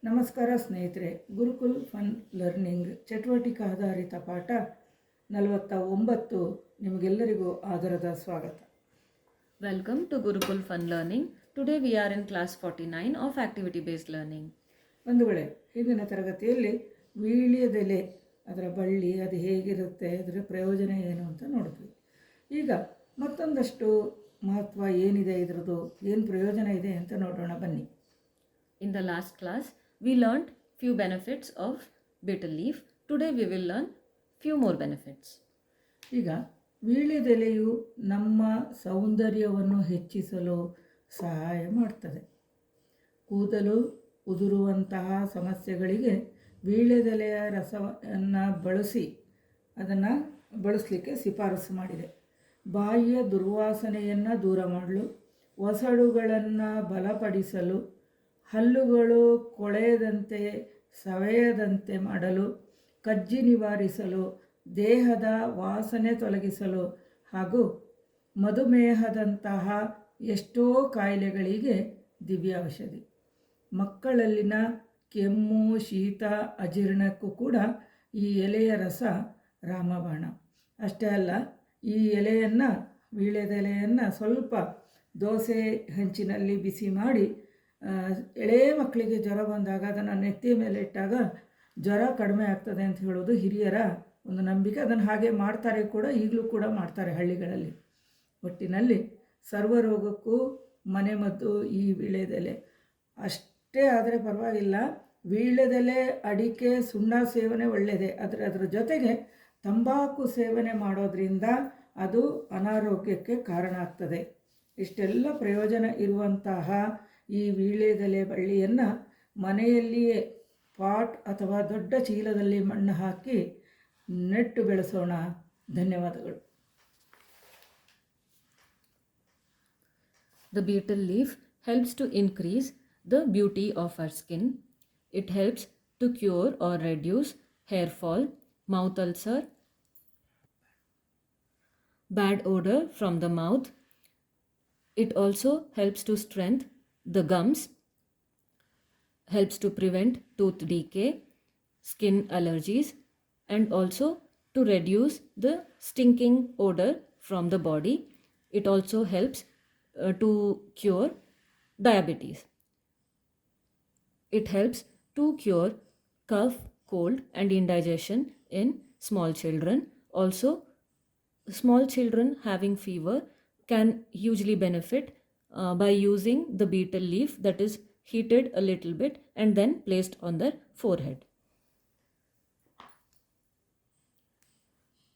ನಮಸ್ಕಾರ ಸ್ನೇಹಿತರೆ, gurukul fun learning ಚಟುವಟಿಕೆ ಆಧಾರಿತ ಪಾಠ 49 ನಿಮಗೆಲ್ಲರಿಗೂ ಆದರದ ಸ್ವಾಗತ. Welcome to Gurukul Fun Learning. Today we are in class 49 of activity based learning. ಬಂಧುಗಳೇ, ಹಿಂದಿನ ತರಗತಿಯಲ್ಲಿ ವೀಳ್ಯದೆಲೆ ಅದರ ಬಳ್ಳಿ ಅದು ಹೇಗಿರುತ್ತೆ, ಅದರ ಪ್ರಯೋಜನ ಏನು ಅಂತ ನೋಡಿದ್ವಿ. ಈಗ ಮತ್ತೊಂದಷ್ಟು ಮಹತ್ವ ಏನಿದೆ, ಇದರದ್ದು ಏನು ಪ್ರಯೋಜನ ಇದೆ ಅಂತ ನೋಡೋಣ ಬನ್ನಿ. In the last class we learned few benefits of betel leaf. Today we will learn few more benefits. ಈಗ ವೀಳ್ಯದೆಲೆಯು ನಮ್ಮ ಸೌಂದರ್ಯವನ್ನು ಹೆಚ್ಚಿಸಲು ಸಹಾಯ ಮಾಡ್ತದೆ. ಕೂದಲು ಉದುರುವಂತಹ ಸಮಸ್ಯೆಗಳಿಗೆ ವೀಳ್ಯದೆಲೆಯ ರಸವನ್ನು ಬಳಸಲಿಕ್ಕೆ ಶಿಫಾರಸು ಮಾಡಿದೆ. ಬಾಯಿಯ ದುರ್ವಾಸನೆಯನ್ನು ದೂರ ಮಾಡಲು, ಒಸಡುಗಳನ್ನು ಬಲಪಡಿಸಲು, ಹಲ್ಲುಗಳು ಕೊಳೆಯದಂತೆ ಸವೆಯದಂತೆ ಮಾಡಲು, ಕಜ್ಜಿ ನಿವಾರಿಸಲು, ದೇಹದ ವಾಸನೆ ತೊಲಗಿಸಲು ಹಾಗೂ ಮಧುಮೇಹದಂತಹ ಎಷ್ಟೋ ಕಾಯಿಲೆಗಳಿಗೆ ದಿವ್ಯ ಔಷಧಿ. ಮಕ್ಕಳಲ್ಲಿನ ಕೆಮ್ಮು, ಶೀತ, ಅಜೀರ್ಣಕ್ಕೂ ಕೂಡ ಈ ಎಲೆಯ ರಸ ರಾಮಬಾಣ. ಅಷ್ಟೇ ಅಲ್ಲ, ಈ ವೀಳ್ಯದೆಲೆಯನ್ನು ಸ್ವಲ್ಪ ದೋಸೆ ಹಂಚಿನಲ್ಲಿ ಬಿಸಿ ಮಾಡಿ ಎಳೆ ಮಕ್ಕಳಿಗೆ ಜ್ವರ ಬಂದಾಗ ಅದನ್ನು ನೆತ್ತಿಯ ಮೇಲೆ ಇಟ್ಟಾಗ ಜ್ವರ ಕಡಿಮೆ ಆಗ್ತದೆ ಅಂತ ಹೇಳೋದು ಹಿರಿಯರ ಒಂದು ನಂಬಿಕೆ. ಅದನ್ನು ಹಾಗೆ ಮಾಡ್ತಾರೆ ಕೂಡ, ಈಗಲೂ ಕೂಡ ಮಾಡ್ತಾರೆ ಹಳ್ಳಿಗಳಲ್ಲಿ. ಒಟ್ಟಿನಲ್ಲಿ ಸರ್ವರೋಗಕ್ಕೂ ಮನೆಮದ್ದು ಈ ವೀಳ್ಯದೆಲೆ. ಅಷ್ಟೇ ಆದರೆ ಪರವಾಗಿಲ್ಲ, ವೀಳ್ಯದೆಲೆ, ಅಡಿಕೆ, ಸುಣ್ಣ ಸೇವನೆ ಒಳ್ಳೆಯದೇ. ಅದರ ಜೊತೆಗೆ ತಂಬಾಕು ಸೇವನೆ ಮಾಡೋದ್ರಿಂದ ಅದು ಅನಾರೋಗ್ಯಕ್ಕೆ ಕಾರಣ ಆಗ್ತದೆ. ಇಷ್ಟೆಲ್ಲ ಪ್ರಯೋಜನ ಇರುವಂತಹ ಈ ವೀಳ್ಯದೆಲೆ ಬಳ್ಳಿಯನ್ನು ಮನೆಯಲ್ಲಿಯೇ ಪಾಟ್ ಅಥವಾ ದೊಡ್ಡ ಚೀಲದಲ್ಲಿ ಮಣ್ಣು ಹಾಕಿ ನೆಟ್ಟು ಬೆಳೆಸೋಣ. ಧನ್ಯವಾದಗಳು. The betel leaf helps to increase the beauty of our skin. It helps to cure or reduce hair fall, mouth ulcer, bad odor from the mouth. It also helps to strengthen the gums, helps to prevent tooth decay, skin allergies, and also to reduce the stinking odor from the body. It also helps to cure diabetes. It helps to cure cough, cold, and indigestion in small children. Also, small children having fever can hugely benefit by using the betel leaf that is heated a little bit and then placed on their forehead.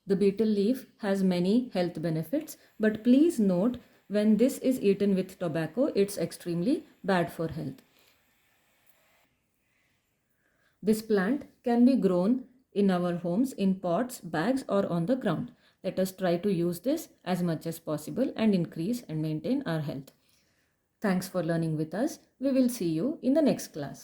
The betel leaf has many health benefits, but please note, when this is eaten with tobacco, it's extremely bad for health. This plant can be grown in our homes in pots, bags, or on the ground. Let us try to use this as much as possible and increase and maintain our health. Thanks for learning with us. We will see you in the next class.